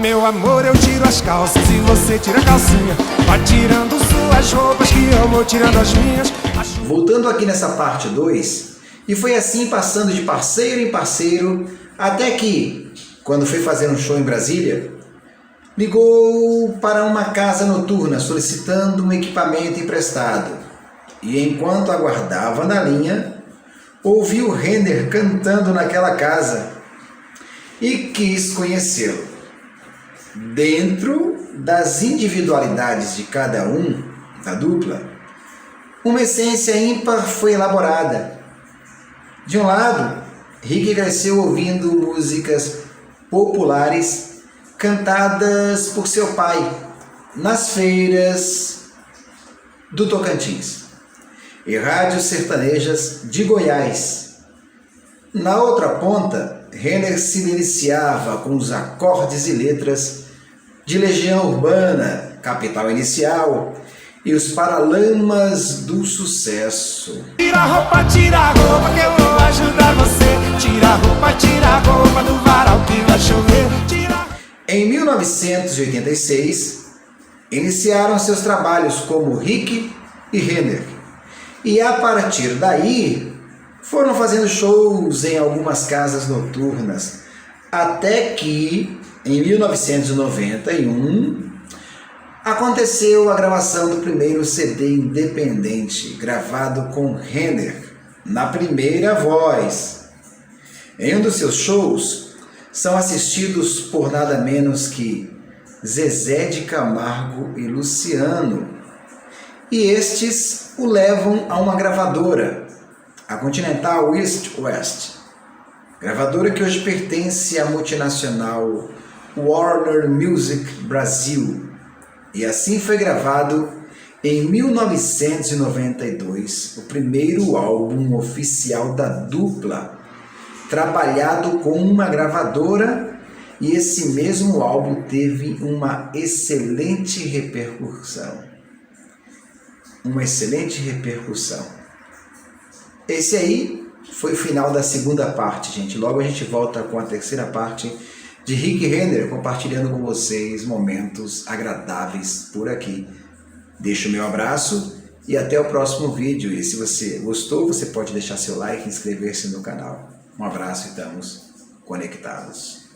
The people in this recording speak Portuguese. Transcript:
Meu amor, eu tiro as calças e você tira a calcinha. Vai tirando suas roupas que eu vou tirando as minhas. Voltando aqui nessa parte 2, e foi assim passando de parceiro em parceiro, até que, quando foi fazer um show em Brasília, ligou para uma casa noturna solicitando um equipamento emprestado. E enquanto aguardava na linha, ouviu Renner cantando naquela casa e quis conhecê-lo. Dentro das individualidades de cada um da dupla, uma essência ímpar foi elaborada. De um lado, Rick cresceu ouvindo músicas populares cantadas por seu pai nas feiras do Tocantins e rádios sertanejas de Goiás. Na outra ponta, Renner se deliciava com os acordes e letras de Legião Urbana, Capital Inicial, e os paralamas do sucesso. Tira a roupa que eu vou ajudar você. Tira a roupa do varal que vai chover. Em 1986, iniciaram seus trabalhos como Rick e Renner. E a partir daí, foram fazendo shows em algumas casas noturnas, até que, em 1991, aconteceu a gravação do primeiro CD independente, gravado com Renner, na primeira voz. Em um dos seus shows, são assistidos por nada menos que Zezé de Camargo e Luciano. E estes o levam a uma gravadora, a Continental East West, gravadora que hoje pertence à multinacional Warner Music Brasil. E assim foi gravado em 1992 o primeiro álbum oficial da dupla, trabalhado com uma gravadora, e esse mesmo álbum teve uma excelente repercussão. Esse aí foi o final da segunda parte, gente. Logo a gente volta com a terceira parte de Rick Renner, compartilhando com vocês momentos agradáveis por aqui. Deixo o meu abraço e até o próximo vídeo. E se você gostou, você pode deixar seu like e inscrever-se no canal. Um abraço e estamos conectados.